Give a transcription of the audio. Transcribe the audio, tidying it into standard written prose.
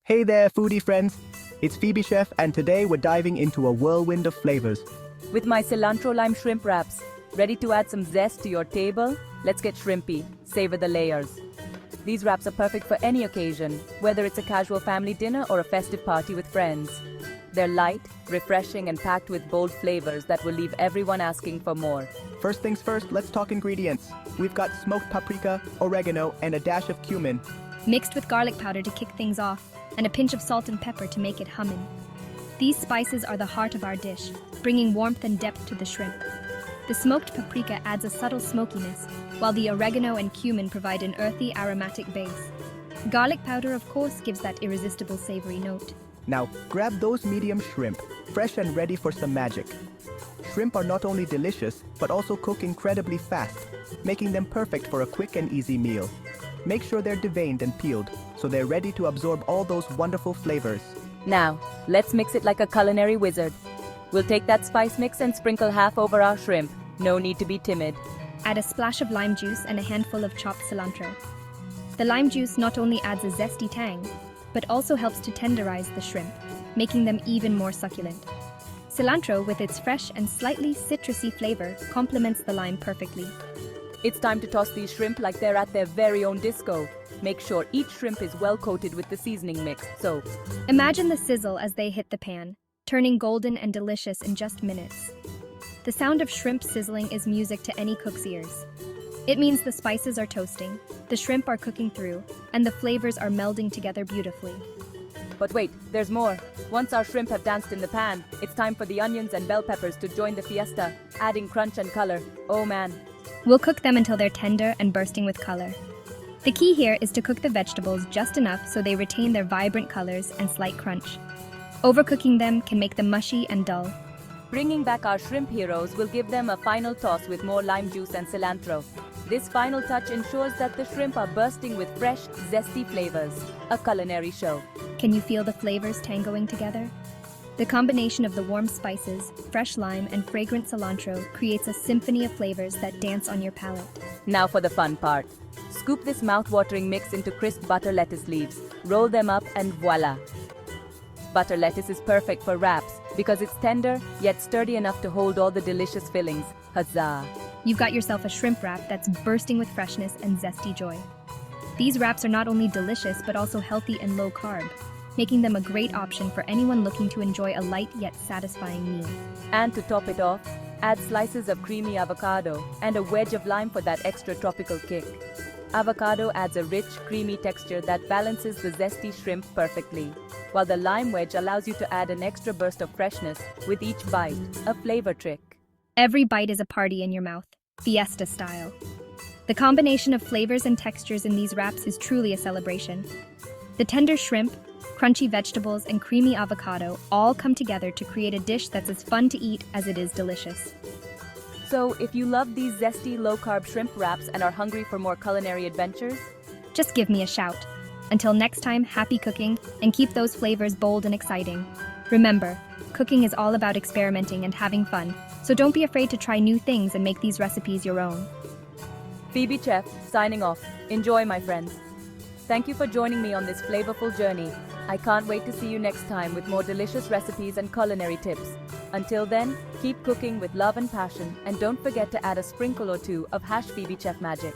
Hey there, foodie friends! It's Phoebe Chef, and today we're diving into a whirlwind of flavors. With my cilantro lime shrimp wraps, ready to add some zest to your table? Let's get shrimpy, savor the layers. These wraps are perfect for any occasion, whether it's a casual family dinner or a festive party with friends. They're light, refreshing, and packed with bold flavors that will leave everyone asking for more. First things first, let's talk ingredients. We've got smoked paprika, oregano, and a dash of cumin. Mixed with garlic powder to kick things off, and a pinch of salt and pepper to make it hummin'. These spices are the heart of our dish, bringing warmth and depth to the shrimp. The smoked paprika adds a subtle smokiness, while the oregano and cumin provide an earthy, aromatic base. Garlic powder, of course, gives that irresistible savory note. Now, grab those medium shrimp, fresh and ready for some magic. Shrimp are not only delicious, but also cook incredibly fast, making them perfect for a quick and easy meal. Make sure they're deveined and peeled, so they're ready to absorb all those wonderful flavors. Now, let's mix it like a culinary wizard. We'll take that spice mix and sprinkle half over our shrimp. No need to be timid. Add a splash of lime juice and a handful of chopped cilantro. The lime juice not only adds a zesty tang, but also helps to tenderize the shrimp, making them even more succulent. Cilantro, with its fresh and slightly citrusy flavor, complements the lime perfectly. It's time to toss these shrimp like they're at their very own disco. Make sure each shrimp is well coated with the seasoning mix, so imagine the sizzle as they hit the pan, turning golden and delicious in just minutes. The sound of shrimp sizzling is music to any cook's ears. It means the spices are toasting, the shrimp are cooking through, and the flavors are melding together beautifully. But wait, there's more. Once our shrimp have danced in the pan, it's time for the onions and bell peppers to join the fiesta, adding crunch and color. Oh man. We'll cook them until they're tender and bursting with color. The key here is to cook the vegetables just enough so they retain their vibrant colors and slight crunch. Overcooking them can make them mushy and dull. Bringing back our shrimp heroes will give them a final toss with more lime juice and cilantro. This final touch ensures that the shrimp are bursting with fresh, zesty flavors. A culinary show. Can you feel the flavors tangoing together? The combination of the warm spices, fresh lime, and fragrant cilantro creates a symphony of flavors that dance on your palate. Now for the fun part. Scoop this mouth-watering mix into crisp butter lettuce leaves, roll them up, and voila! Butter lettuce is perfect for wraps because it's tender yet sturdy enough to hold all the delicious fillings. Huzzah! You've got yourself a shrimp wrap that's bursting with freshness and zesty joy. These wraps are not only delicious but also healthy and low carb, making them a great option for anyone looking to enjoy a light yet satisfying meal. And to top it off, add slices of creamy avocado and a wedge of lime for that extra tropical kick. Avocado adds a rich, creamy texture that balances the zesty shrimp perfectly, while the lime wedge allows you to add an extra burst of freshness with each bite, a flavor trick. Every bite is a party in your mouth, Fiesta style. The combination of flavors and textures in these wraps is truly a celebration. The tender shrimp, crunchy vegetables, and creamy avocado all come together to create a dish that's as fun to eat as it is delicious. So, if you love these zesty, low-carb shrimp wraps and are hungry for more culinary adventures, just give me a shout. Until next time, happy cooking, and keep those flavors bold and exciting. Remember, cooking is all about experimenting and having fun, so don't be afraid to try new things and make these recipes your own. Phoebe Chef, signing off. Enjoy, my friends. Thank you for joining me on this flavorful journey. I can't wait to see you next time with more delicious recipes and culinary tips. Until then, keep cooking with love and passion, and don't forget to add a sprinkle or two of #PhoebeChef magic.